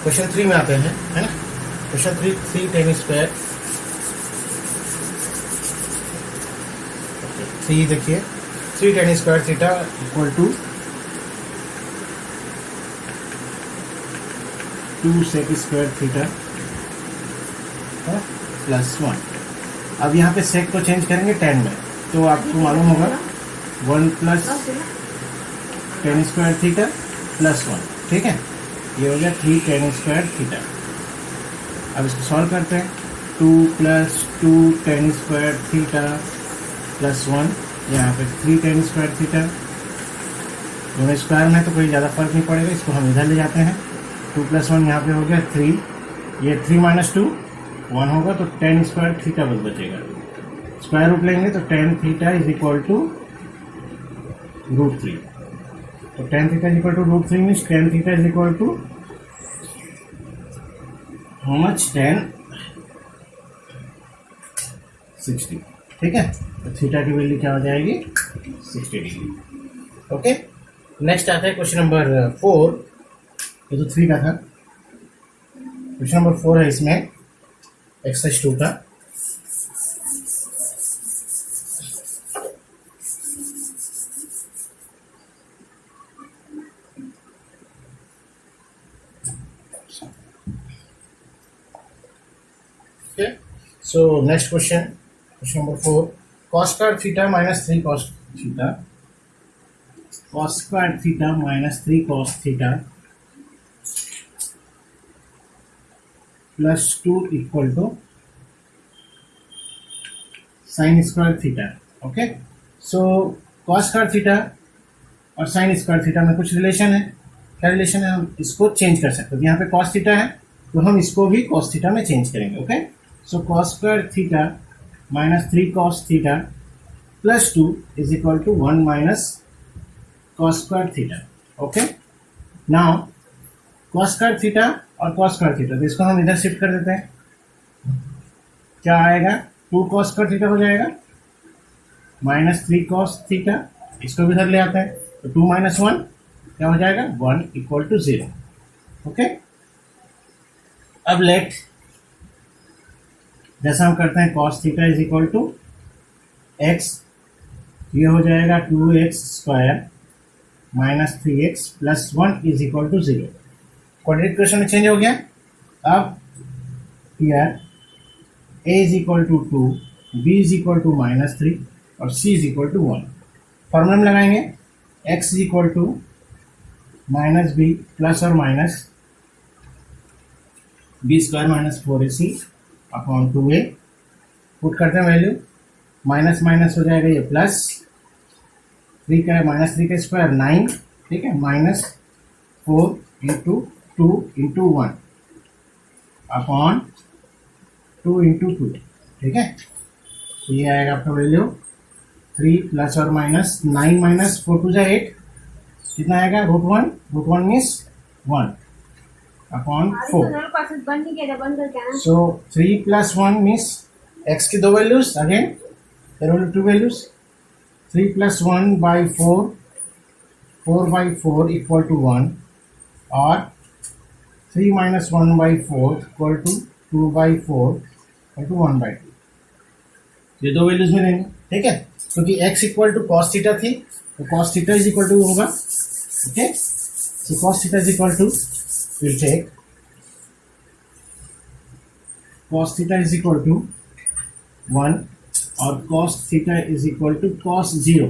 Question 3 में आते हैं, है ना। क्वेश्चन 3, 3 tan स्क्वायर, 3 देखिए, 3 tan square theta equal to 2 sec square theta plus 1। अब यहाँ पे सेक को चेंज करेंगे tan में, तो आपको मालूम होगा 1 plus tan square theta plus 1, ठीक है। ये हो गया 3 tan स्क्वायर थीटा। अब इसको सॉल्व करते हैं। 2 plus 2 tan square theta plus 1, यहाँ पे 3 tan स्क्वायर थीटा, दोनों स्क्वायर में तो कोई ज़्यादा फर्क नहीं पड़ेगा, इसको हम इधर ले जाते हैं। 2 प्लस 1 यहाँ पे हो गया 3, ये 3 माइनस 2 1 होगा, तो tan स्क्वायर थीटा बस बचेगा। स्क्वायर रूट लेंगे तो tan theta is equal to √3, तो tan theta is equal to √3 means tan theta is equal to how much, tan 60, ठीक है। तो थीटा की वैल्यू क्या हो जाएगी, 60 डिग्री। ओके, नेक्स्ट आता है क्वेश्चन नंबर 4। ये तो 3 का था। क्वेश्चन नंबर 4 है, इसमें एक्सरसाइज 2 का। Okay, so next question, question number 4, cos square theta minus 3 cos theta, cos square theta minus 3 cos theta plus 2 equal to sin square theta। Okay, so cos square theta और sin square theta में कुछ relation है। क्या relation है, हम इसको change कर सकते हैं। यहाँ पे cos theta है, तो हम इसको भी cos theta में चेंज करेंगे। Okay, so cos square theta minus 3 cos theta plus 2 is equal to 1 minus cos square theta। Okay, now cos square theta और cos square theta, तो इसको हम इधर शिफ्ट कर देते हैं। क्या आएगा, 2 cos square theta हो जाएगा माइनस 3 cos theta, इसको भी इधर ले आते हैं, तो 2 माइनस 1 क्या हो जाएगा, 1 इक्वल टू 0। ओके, अब लेट जैसा हम करते हैं cos theta is equal to x, ये हो जाएगा 2x square minus 3x plus 1 is equal to 0। Quadratic equation में चेंज हो गया। अब here a is equal to 2, b is equal to minus 3 और c is equal to 1। Formula में लगाएंगे, x is equal to minus b plus और minus b square minus 4ac upon 2a, put करते हैं value, minus minus हो जाएगा ये plus, 3 का माइनस 3 का स्क्वायर 9, ठीक है, minus 4 into 2 into 1 upon 2 into 2, ठीक है। तो ये आएगा आपका वैल्यू 3 प्लस और माइनस 9 माइनस 4 टू 8, कितना आएगा, √1 means 1 upon 4। So 3 plus 1 means x की 2 values, again there will 2 values, 3 plus 1 by 4, 4 by 4 equal to 1, और 3 minus 1 by 4 equal to 2 by 4 equal to 1 by 2। ये 2 वैल्यूज मिलेंगे, ठीक है, क्योंकि x equal to cos theta थी, तो cos theta is equal to होगा। Okay, so cos theta is equal to, will take cos theta is equal to 1 और cos theta is equal to cos 0,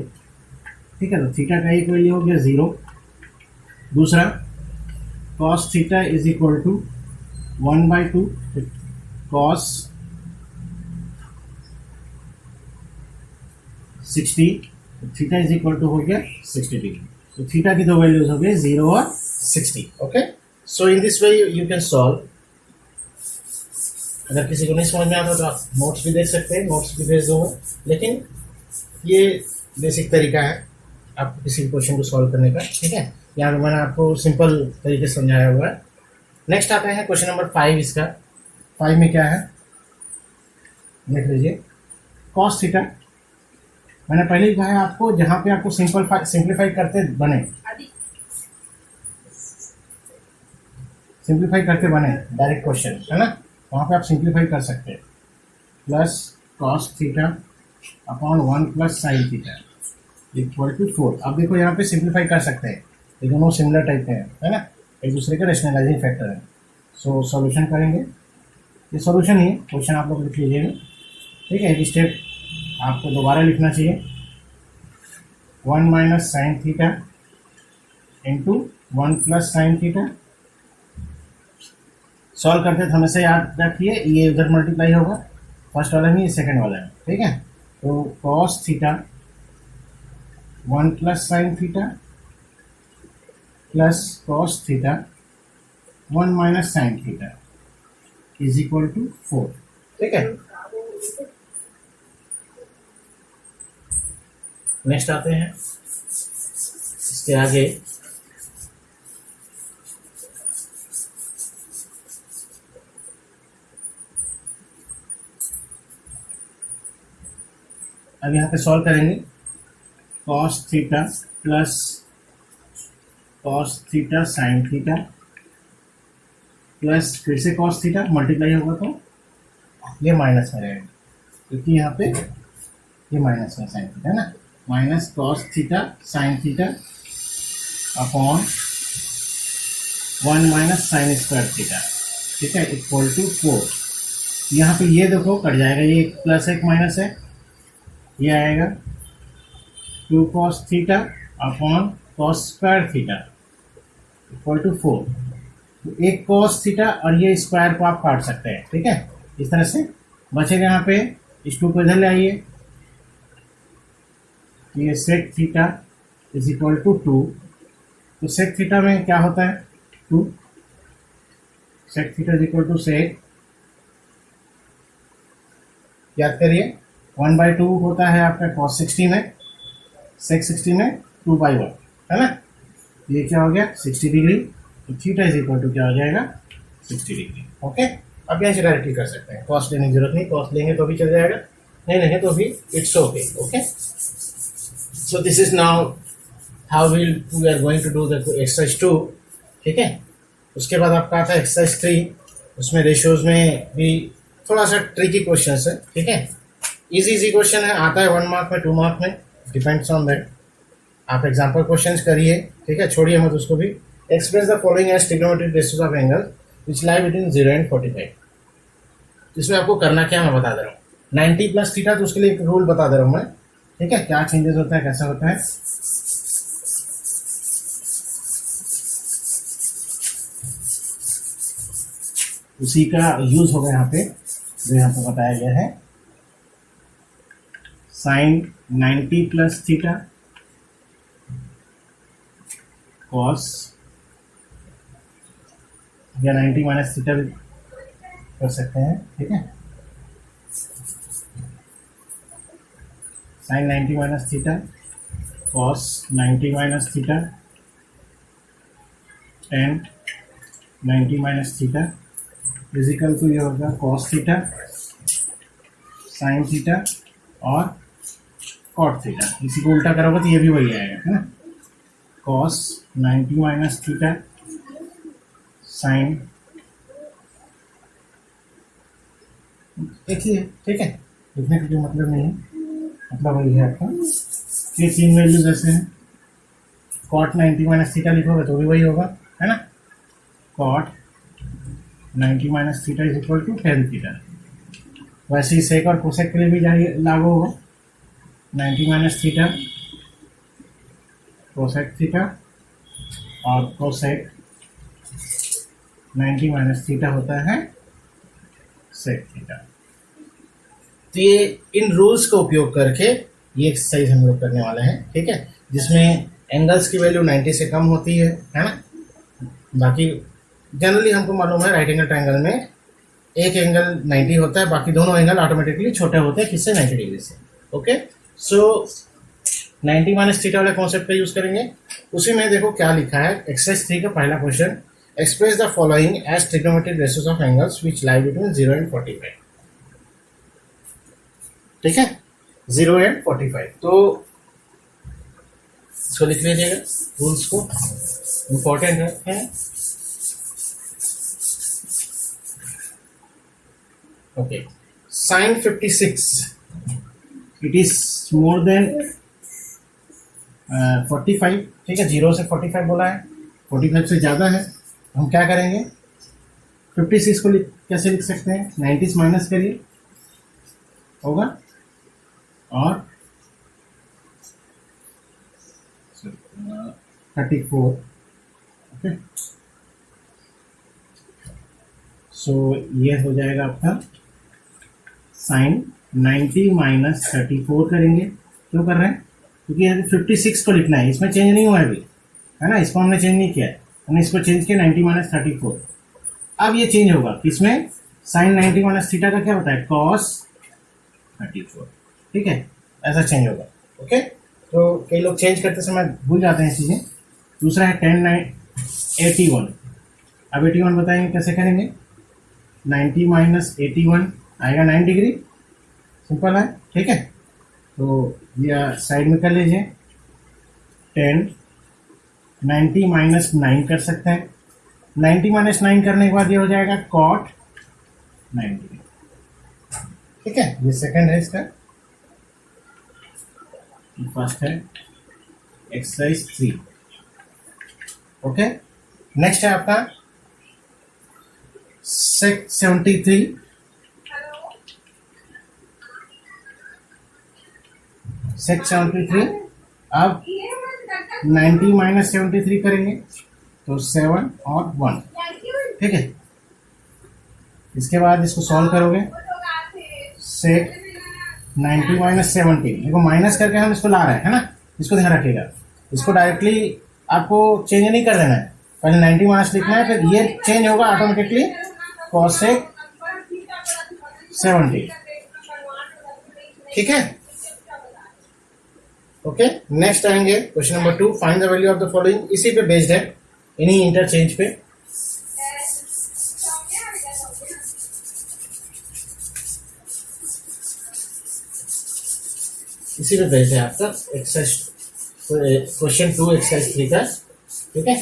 ठीक है। तो थीटा का एक value हो गया 0। दूसरा cos theta is equal to 1 by 2, cos 60, theta is equal to हो गया 60 डिग्री। तो थीटा की 2 वैल्यूज हो गए 0 और 60। Okay, so in this way you can solve. अगर किसी को नहीं समझ में आता तो आप नोट्स भी देख सकते हैं, नोट्स भी भेज दूंगा, लेकिन ये बेसिक तरीका है आपको किसी भी क्वेश्चन को सॉल्व करने का, ठीक है। यहाँ पे मैंने आपको सिंपल तरीके से समझाया हुआ है। नेक्स्ट आता है क्वेश्चन नंबर 5। इसका 5 में क्या है, देख लीजिए। cos थीटा मैंने पहले ही कहा है आपको, जहाँ पे आपको सिंप्लीफाई करते बने, सिंप्लीफाई करके बने डायरेक्ट क्वेश्चन है ना, वहाँ पे आप सिंप्लीफाई कर सकते हैं। Plus cos theta upon 1 plus sine theta equal to 4। अब देखो यहाँ पे सिंप्लीफाई कर सकते हैं, ये दोनों सिमिलर टाइप के हैं है ना, एक दूसरे के रेशनलाइजिंग फैक्टर है। सो सॉल्यूशन करेंगे, ये सॉल्यूशन ही है, क्वेश्चन आप लोग लिख लीजिएगा। ठीक है, एक स्टेप आपको दोबारा लिखना चाहिए, 1 minus sine theta into 1 plus sine theta. Solve करते थे हमेशा याद रखिए ये उधर मल्टीप्लाई होगा, फर्स्ट वाला में ये सेकंड वाला में। ठीक है, तो cos theta 1 plus sine theta plus cos theta 1 minus sine theta is equal to 4। ठीक है, नेक्स्ट आते हैं इसके आगे। अब यहाँ पे सॉल्व करेंगे, cos theta plus cos theta sine theta plus फिर से कॉस थीटा मल्टीप्लाई होगा तो ये माइनस में रहेगा, क्योंकि यहाँ पे ये माइनस में साइन थीटा है ना, minus cos theta sine theta upon 1 minus sine square theta. ठीक है, इक्वल टू 4। यहाँ पे ये देखो कट जाएगा, ये एक प्लस एक माइनस है, ये आएगा 2 cos theta upon cos square theta equal to 4। तो एक कॉस थीटा और ये स्क्वायर को आप काट सकते हैं। ठीक है, इस तरह से बचेगा यहाँ पे, इस 2 को इधर ले आइए, ये sec theta is equal to 2। तो सेक थीटा में क्या होता है 2, sec theta is equal to sec, याद करिए 1/2 होता है आपका cos 60 में, sec 60 में 2/1 है ना, ये क्या हो गया 60 डिग्री, तो थीटा इज इक्वल टू क्या हो जाएगा 60 डिग्री। ओके, अब यहाँ से डायरेक्टली कर सकते हैं, कॉस्ट लेने की जरूरत नहीं, कॉस्ट लेंगे तो भी चल जाएगा, नहीं लेंगे तो भी it's okay. Okay, so this is now how we are going to do the exercise 2। ठीक है, उसके बाद आपका आता है एक्सरसाइज 3, उसमें रेशियोज में भी थोड़ा सा ट्रिकी क्वेश्चन है। ठीक है, इजी क्वेश्चन है, आता है 1 मार्क में 2 मार्क में, डिपेंड्स ऑन दैट। आप एग्जाम्पल क्वेश्चंस करिए, ठीक है, छोड़िए मत उसको भी। Express the following as trigonometric ratios of angle which lie between 0 and 45। इसमें आपको करना क्या मैं बता दे रहा हूँ, 90 प्लस थीटा, तो उसके लिए एक रूल बता दे रहा हूँ मैं। ठीक है, क्या चेंजेस होता है, कैसा होता है। उसी का यूज होगा यहाँ पे, जो यहाँ पे बताया गया है, साइन 90 प्लस थीटा कॉस, या 90 माइनस थीटा भी कर सकते हैं। ठीक है, sine 90 minus theta cos 90 minus theta tan 90 minus theta physical तो ये होगा कॉस थीटा साइन थीटा और कॉट थीटा। इसी को उल्टा करोगे तो ये भी वही आएगा है ना, कॉस 90 माइनस थीटा साइन, देखिए ठीक है, लिखने का कोई मतलब नहीं है, मतलब वही है आपका। ये 3 वैल्यूज ऐसे हैं, कॉट 90 माइनस थीटा लिखोगे तो भी वही होगा है ना, cot 90 minus theta is equal to tan theta. वैसे ही सेक और कोसेक के लिए भी लागू होगा, 90 माइनस थीटा कोसेक थीटा और कोसेक 90 माइनस थीटा होता है सेक थीटा। तो ये इन रूल्स का उपयोग करके ये एक्सरसाइज हम लोग करने वाले हैं। ठीक है, जिसमें एंगल्स की वैल्यू 90 से कम होती है ना। बाकी जनरली हमको मालूम है राइट एंगल ट्रायंगल में एक एंगल 90 होता है, बाकी दोनों एंगल ऑटोमेटिकली छोटे होते हैं किससे, 90 डिग्री से। ओके, सो 90 माइनस थीटा वाले कॉन्सेप्ट का यूज करेंगे। उसी में देखो क्या लिखा है, एक्सरसाइज 3 का पहला question, express the following as trigonometric ratios of angles which lie between 0 and 45। ठीक है, 0 एंड 45, तो इसको लिख लीजिएगा रूल्स को, इंपॉर्टेंट है। Okay, sine 56 it is more than 45, ठीक है, 0 से 45 बोला है, 45 से ज़्यादा है। हम क्या करेंगे, 56 को कैसे लिख सकते हैं, 90 से माइनस करिए होगा, और 34, ओके। सो ये हो जाएगा आपका साइन 90 माइनस 34 करेंगे। क्यों कर रहे हैं, क्योंकि यदि 56 को लिखना है, इसमें चेंज नहीं हुआ है अभी, है ना, इसको हमने चेंज नहीं किया है, हमने इसको चेंज किया 90 माइनस 34। अब ये चेंज होगा किसमें, साइन 90 माइनस थीटा का क्या होता है, कॉस 34, ठीक है, ऐसा चेंज होगा। ओके, तो कई लोग चेंज करते समय भूल जाते हैं चीज़ें। दूसरा है 81, अब 81 बताएंगे कैसे करेंगे, 90 माइनस 81 आएगा 9 डिग्री, सिंपल है, ठीक है। तो ये साइड में कर लीजिए, 10 90 माइनस 9 कर सकते हैं, 90 माइनस 9 करने के बाद ये हो जाएगा कॉट 90, ठीक है। ये सेकंड है इसका, फर्स्ट है एक्सरसाइज 3, ओके। नेक्स्ट है आपका सेक 73, सेक 73। अब 90 माइनस 73 करेंगे तो 7 और 1, ठीक है। इसके बाद इसको सॉल्व करोगे, सेक 90 माइनस 70, देखो माइनस करके हम इसको ला रहे हैं, है ना, इसको ध्यान रखिएगा, इसको डायरेक्टली आपको चेंज नहीं कर देना है, पहले 90 माइनस लिखना है, फिर ये चेंज होगा ऑटोमेटिकली कॉसेक 70, ठीक है, ओके। नेक्स्ट आएंगे question number 2, find the value of the following, इसी पे बेस्ड है, इन्हीं इंटरचेंज पे। इसी पे बेस्ड है आपका एक्सरसाइज क्वेश्चन 2 एक्सरसाइज 3 का, ठीक है।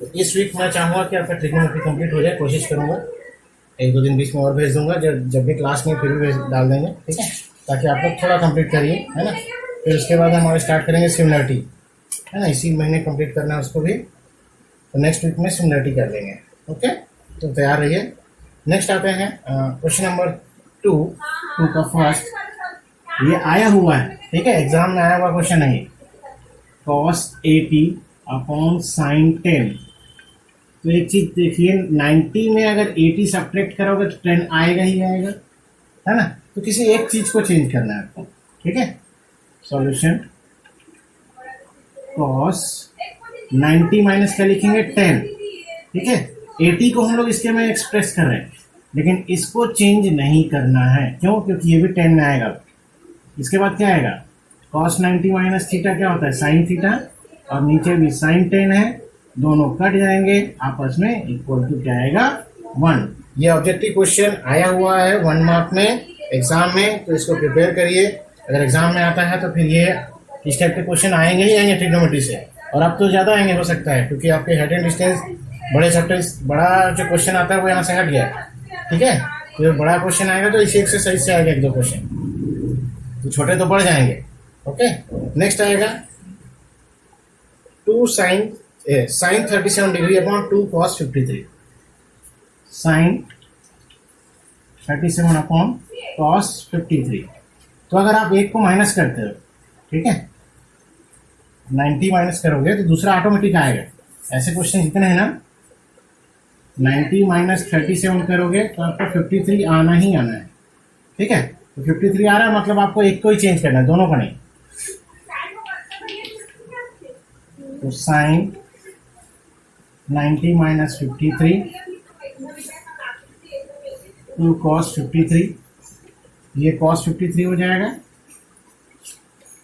तो इस वीक मैं चाहूँगा कि आपका ट्रिग्नोमेट्री कंप्लीट हो जाए, कोशिश करूँगा, 1-2 दिन बीच में और भेज दूंगा, जब भी क्लास में फिर भी डाल देंगे, ठीक है, ताकि आप लोग थोड़ा कंप्लीट करिए, है ना। फिर उसके बाद हम स्टार्ट करेंगे सिमिलरिटी, है ना, इसी महीने कंप्लीट करना है उसको भी, तो नेक्स्ट वीक में सिमिलरिटी कर लेंगे, ओके। तो तैयार रहिए। नेक्स्ट आते हैं क्वेश्चन नंबर 2 का फर्स्ट, ये आया हुआ है, ठीक है, एग्जाम में आया हुआ क्वेश्चन है ये, cos 80 अपॉन साइन 10। तो एक चीज देखिए, 90 में अगर 80 सब्ट्रैक्ट करोगे तो 10 आएगा ही आएगा, है ना, तो किसी एक चीज को चेंज करना है आपको, ठीक है। सॉल्यूशन cos 90 माइनस क्या लिखेंगे 10, ठीक है। 80 को हम लोग इसके में एक्सप्रेस कर रहे हैं, लेकिन इसको चेंज नहीं करना है, क्यों, क्योंकि ये भी 10 में आएगा। इसके बाद क्या आएगा, cos 90 माइनस थीटा क्या होता है, साइन थीटा, और नीचे भी साइन 10 है, दोनों कट जाएंगे आपस में, इक्वल टू क्या आएगा 1। ये ऑब्जेक्टिव क्वेश्चन आया हुआ है 1 मार्क में एग्जाम में, तो इसको प्रिपेयर करिए। अगर एग्जाम में आता है तो फिर ये इस टाइप के क्वेश्चन आएंगे ही आएंगे ट्रिग्नोमेट्री से, और अब तो ज़्यादा आएंगे हो सकता है, क्योंकि आपके हेड एंड डिस्टेंस बड़े चैप्टर, बड़ा जो क्वेश्चन आता है वो यहाँ से हट गया, ठीक है। तो बड़ा क्वेश्चन आएगा तो इसी एक्सरसाइज से आएगा 1-2 क्वेश्चन, तो छोटे तो बढ़ जाएंगे, ओके। नेक्स्ट आएगा 2 sine 37 degree upon 2 cos 53, sine 37 upon cos 53। तो अगर आप एक को माइनस करते हो, ठीक है, 90 माइनस करोगे तो दूसरा ऑटोमेटिक आएगा। ऐसे क्वेश्चन जितने हैं ना, 90 माइनस 37 करोगे तो आपको 53 आना ही आना है, ठीक है। तो 53 आ रहा है, मतलब आपको एक को ही चेंज करना है, दोनों का नहीं। तो साइन 90 माइनस 53 2 cos 53, ये cos 53 हो जाएगा,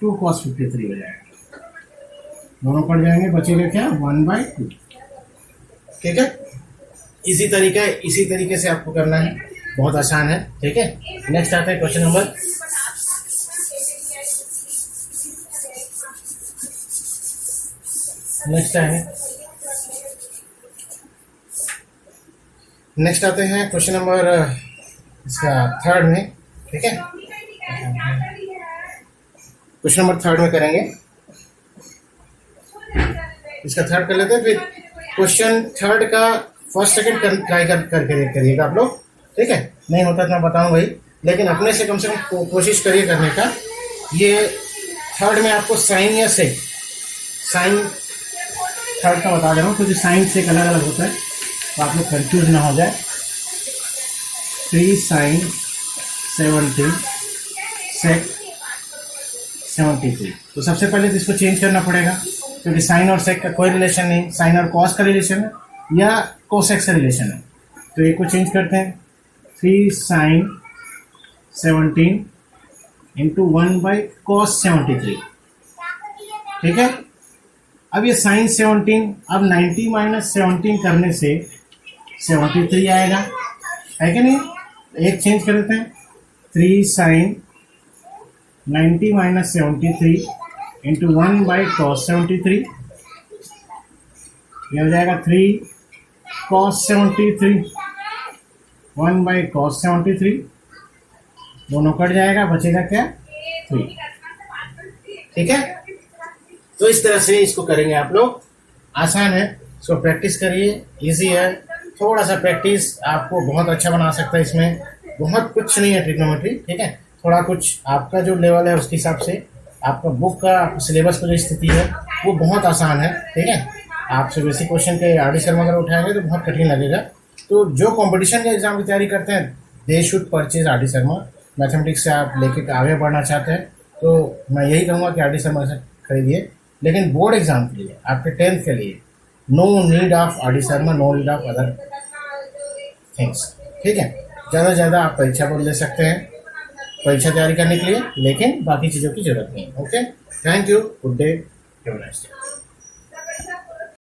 2 cos 53 हो जाएगा, दोनों पड़ जाएंगे, बचेगा क्या 1/2, ठीक है। इसी तरीके से आपको करना है, बहुत आसान है, ठीक है। नेक्स्ट आता है क्वेश्चन नंबर, नेक्स्ट आते हैं क्वेश्चन नंबर इसका थर्ड में, ठीक है, क्वेश्चन नंबर थर्ड में करेंगे, इसका थर्ड कर लेते हैं। फिर क्वेश्चन थर्ड का फर्स्ट सेकंड ट्राई करके करिएगा आप लोग, ठीक है, नहीं होता तो मैं बताऊँ भाई, लेकिन अपने से कम कोशिश करिए करने का। ये थर्ड में आपको साइन या सेक, साइन थर्ड का बता दे रहा हूँ क्योंकि साइन सेक अलग अलग होता है तो आप लोग कंफ्यूज ना हो जाए। 3 sin 70 sec 73, तो सबसे पहले तो इसको चेंज करना पड़ेगा क्योंकि साइन और सेक का कोई रिलेशन नहीं, साइन और कॉस का रिलेशन है या कोसेक का रिलेशन है। तो एक को चेंज करते हैं, 3 sin 17 इंटू 1 बाई कॉस 73, ठीक है। अब ये साइन 17, अब 90 माइनस 17 करने से 73 आएगा, है कि नहीं। एक चेंज कर देते हैं, 3 sin 90 minus 73 into 1 by cos 73, ये हो जाएगा 3 cos 73, 1 बाई कॉस 73, दोनों कट जाएगा, बचेगा क्या 3, ठीक है। तो इस तरह से इसको करेंगे आप लोग, आसान है, इसको प्रैक्टिस करिए, इजी है, थोड़ा सा प्रैक्टिस आपको बहुत अच्छा बना सकता है। इसमें बहुत कुछ नहीं है ट्रिग्नोमेट्री, ठीक है, थोड़ा कुछ आपका जो लेवल है उसके हिसाब से, आपका बुक का सिलेबस की जो स्थिति है वो बहुत आसान है, ठीक है। आपसे बेसिक क्वेश्चन के आर डी शर्मा अगर उठाएंगे तो बहुत कठिन लगेगा। तो जो कंपटीशन के एग्जाम की तैयारी करते हैं they should purchase are D Sharma. Mathematics से आप लेके आगे बढ़ना चाहते हैं तो मैं यही कहूँगा कि आर डी शर्मा से खरीदिए, लेकिन बोर्ड एग्जाम के लिए, आपके 10th के लिए, no need of R D Sharma, no need of other things, ठीक है। ज़्यादा से ज़्यादा आप परीक्षा बोल ले सकते हैं परीक्षा तैयारी करने के लिए, लेकिन बाकी चीज़ों की जरूरत नहीं है। Okay, thank you, good day, have a nice day.